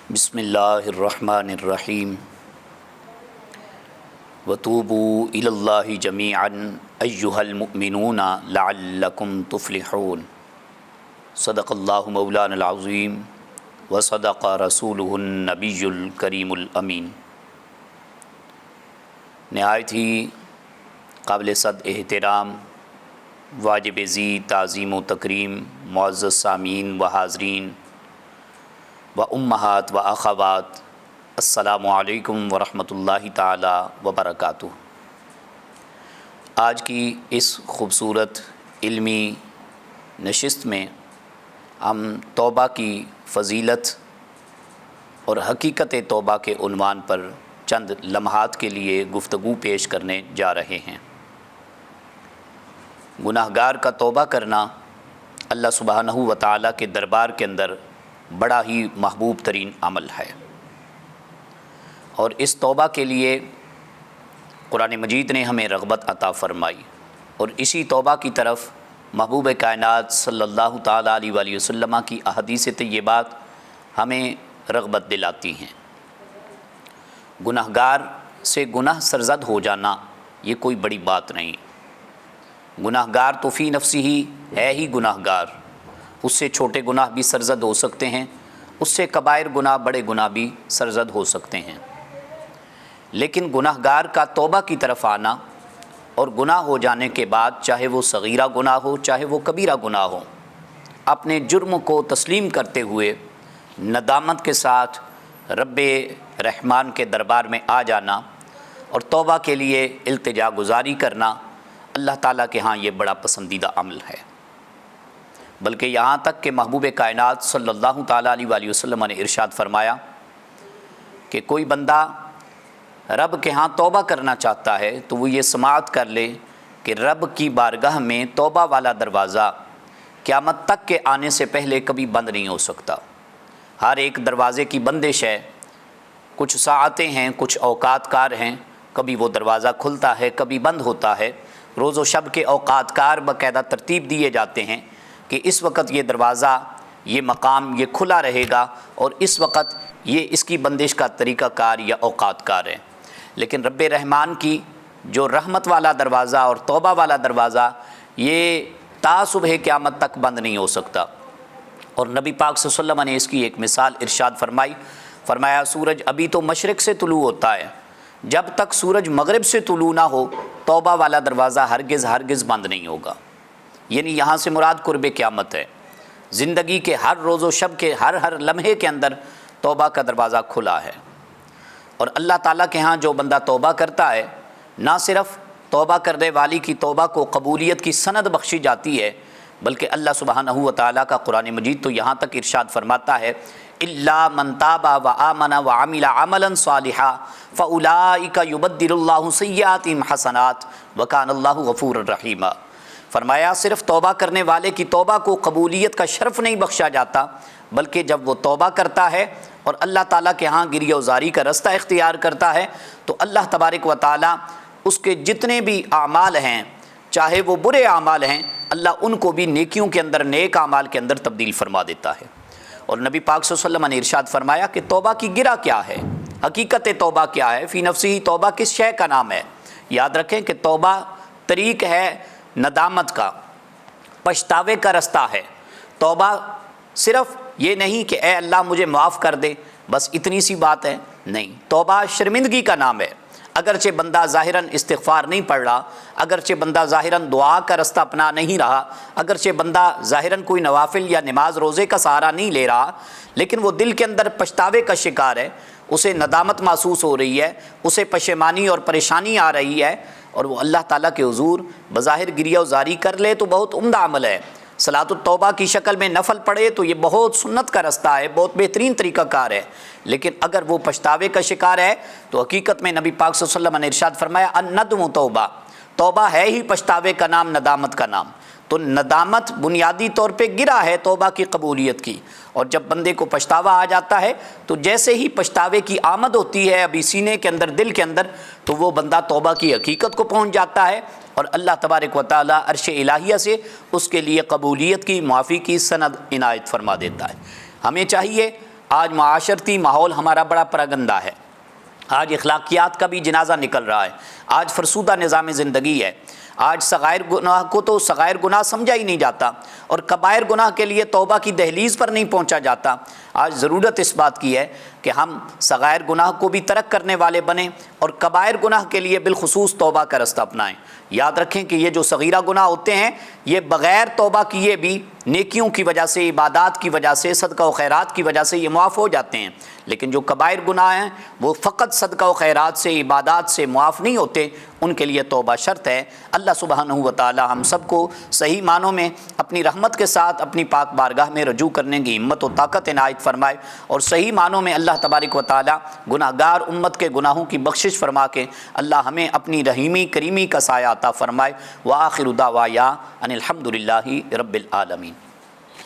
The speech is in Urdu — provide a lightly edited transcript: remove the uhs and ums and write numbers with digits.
بسم اللہ الرحمن الرحیم وتوبوا الی اللہ جمیعا ایہا المؤمنون لعلکم تفلحون صدق اللہ مولانا العظیم وصدق رسولہ النبی الکریم الامین۔ نہایت ہی قابل صد احترام، واجب ذی تعظیم و تکریم معزز سامعین و حاضرین و امہات و اخوات، السلام علیکم ورحمۃ اللہ تعالی وبرکاتہ۔ آج کی اس خوبصورت علمی نشست میں ہم توبہ کی فضیلت اور حقیقت توبہ کے عنوان پر چند لمحات کے لیے گفتگو پیش کرنے جا رہے ہیں۔ گناہگار کا توبہ کرنا اللہ سبحانہ و تعالیٰ کے دربار کے اندر بڑا ہی محبوب ترین عمل ہے، اور اس توبہ کے لیے قرآن مجید نے ہمیں رغبت عطا فرمائی، اور اسی توبہ کی طرف محبوب کائنات صلی اللہ تعالیٰ علیہ وآلہ وسلم کی احادیث طیبات ہمیں رغبت دلاتی ہیں۔ گناہگار سے گناہ سرزد ہو جانا یہ کوئی بڑی بات نہیں۔ گناہگار تو فی نفسی ہی ہے ہی گناہگار، اس سے چھوٹے گناہ بھی سرزد ہو سکتے ہیں، اس سے کبائر گناہ بڑے گناہ بھی سرزد ہو سکتے ہیں، لیکن گناہگار کا توبہ کی طرف آنا اور گناہ ہو جانے کے بعد، چاہے وہ صغیرہ گناہ ہو چاہے وہ کبیرہ گناہ ہو، اپنے جرم کو تسلیم کرتے ہوئے ندامت کے ساتھ رب رحمان کے دربار میں آ جانا اور توبہ کے لیے التجا گزاری کرنا، اللہ تعالیٰ کے ہاں یہ بڑا پسندیدہ عمل ہے۔ بلکہ یہاں تک کہ محبوب کائنات صلی اللہ تعالیٰ علیہ وآلہ وسلم نے ارشاد فرمایا کہ کوئی بندہ رب کے ہاں توبہ کرنا چاہتا ہے تو وہ یہ سماعت کر لے کہ رب کی بارگاہ میں توبہ والا دروازہ قیامت تک کے آنے سے پہلے کبھی بند نہیں ہو سکتا۔ ہر ایک دروازے کی بندش ہے، کچھ ساعتیں ہیں، کچھ اوقات کار ہیں، کبھی وہ دروازہ کھلتا ہے کبھی بند ہوتا ہے۔ روز و شب کے اوقات کار باقاعدہ ترتیب دیے جاتے ہیں کہ اس وقت یہ دروازہ، یہ مقام یہ کھلا رہے گا، اور اس وقت یہ اس کی بندش کا طریقہ کار یا اوقات کار ہے۔ لیکن رب رحمان کی جو رحمت والا دروازہ اور توبہ والا دروازہ، یہ تا صبح قیامت تک بند نہیں ہو سکتا۔ اور نبی پاک صلی اللہ علیہ وسلم نے اس کی ایک مثال ارشاد فرمایا سورج ابھی تو مشرق سے طلوع ہوتا ہے، جب تک سورج مغرب سے طلوع نہ ہو توبہ والا دروازہ ہرگز بند نہیں ہوگا۔ یعنی یہاں سے مراد قرب قیامت ہے۔ زندگی کے ہر روز و شب کے ہر لمحے کے اندر توبہ کا دروازہ کھلا ہے، اور اللہ تعالیٰ کے ہاں جو بندہ توبہ کرتا ہے، نہ صرف توبہ کرنے والی کی توبہ کو قبولیت کی سند بخشی جاتی ہے، بلکہ اللہ سبحانہ و تعالیٰ کا قرآن مجید تو یہاں تک ارشاد فرماتا ہے الا من تاب وآمن وعمل عملا صالحا فاولئک یبدل اللہ سیئاتہم حسنات وکان اللہ غفورا رحیما۔ فرمایا صرف توبہ کرنے والے کی توبہ کو قبولیت کا شرف نہیں بخشا جاتا، بلکہ جب وہ توبہ کرتا ہے اور اللہ تعالیٰ کے ہاں گریہ وزاری کا رستہ اختیار کرتا ہے تو اللہ تبارک و تعالیٰ اس کے جتنے بھی اعمال ہیں، چاہے وہ برے اعمال ہیں، اللہ ان کو بھی نیکیوں کے اندر، نیک اعمال کے اندر تبدیل فرما دیتا ہے۔ اور نبی پاک صلی اللہ علیہ وسلم نے ارشاد فرمایا کہ توبہ کی گرہ کیا ہے، حقیقت توبہ کیا ہے، فی نفسی توبہ کس شے کا نام ہے۔ یاد رکھیں کہ توبہ طریق ہے ندامت کا، پچھتاوے کا رستہ ہے۔ توبہ صرف یہ نہیں کہ اے اللہ مجھے معاف کر دے، بس اتنی سی بات ہے، نہیں، توبہ شرمندگی کا نام ہے۔ اگرچہ بندہ ظاہراً استغفار نہیں پڑھ رہا، اگرچہ بندہ ظاہراً دعا کا رستہ اپنا نہیں رہا، اگرچہ بندہ ظاہراً کوئی نوافل یا نماز روزے کا سہارا نہیں لے رہا، لیکن وہ دل کے اندر پچھتاوے کا شکار ہے، اسے ندامت محسوس ہو رہی ہے، اسے پشیمانی اور پریشانی آ رہی ہے، اور وہ اللہ تعالیٰ کے حضور بظاہر گریہ وزاری کر لے تو بہت عمدہ عمل ہے۔ صلاۃ التوبہ کی شکل میں نفل پڑھے تو یہ بہت سنت کا رستہ ہے، بہت بہترین طریقہ کار ہے، لیکن اگر وہ پچھتاوے کا شکار ہے تو حقیقت میں نبی پاک صلی اللہ علیہ وسلم نے ارشاد فرمایا الندم توبہ، توبہ ہے ہی پچھتاوے کا نام، ندامت کا نام۔ تو ندامت بنیادی طور پہ گرہ ہے توبہ کی قبولیت کی، اور جب بندے کو پچھتاوا آ جاتا ہے تو جیسے ہی پچھتاوے کی آمد ہوتی ہے ابھی سینے کے اندر، دل کے اندر، تو وہ بندہ توبہ کی حقیقت کو پہنچ جاتا ہے، اور اللہ تبارک و تعالیٰ عرش الہیہ سے اس کے لیے قبولیت کی، معافی کی سند عنایت فرما دیتا ہے۔ ہمیں چاہیے آج معاشرتی ماحول ہمارا بڑا پراگندہ ہے، آج اخلاقیات کا بھی جنازہ نکل رہا ہے، آج فرسودہ نظام زندگی ہے، آج صغائر گناہ کو تو صغائر گناہ سمجھا ہی نہیں جاتا اور کبائر گناہ کے لیے توبہ کی دہلیز پر نہیں پہنچا جاتا۔ آج ضرورت اس بات کی ہے کہ ہم صغائر گناہ کو بھی ترک کرنے والے بنیں اور کبائر گناہ کے لیے بالخصوص توبہ کا رستہ اپنائیں۔ یاد رکھیں کہ یہ جو صغیرہ گناہ ہوتے ہیں یہ بغیر توبہ کیے بھی نیکیوں کی وجہ سے، عبادات کی وجہ سے، صدقہ و خیرات کی وجہ سے یہ معاف ہو جاتے ہیں، لیکن جو کبائر گناہ ہیں وہ فقط صدقہ و خیرات سے، عبادات سے معاف نہیں ہوتے، ان کے لیے توبہ شرط ہے۔ اللہ سبحانہ و تعالی ہم سب کو صحیح معنوں میں اپنی رحمت کے ساتھ اپنی پاک بارگاہ میں رجوع کرنے کی ہمت و طاقت عنایت فرمائے اور صحیح معنوں میں اللہ تبارک و تعالی گناہ گار امت کے گناہوں کی بخشش فرما کے اللہ ہمیں اپنی رحیمی کریمی کا سایہ عطا فرمائے۔ وآخر دعوایا ان الحمد للہ رب العالمین۔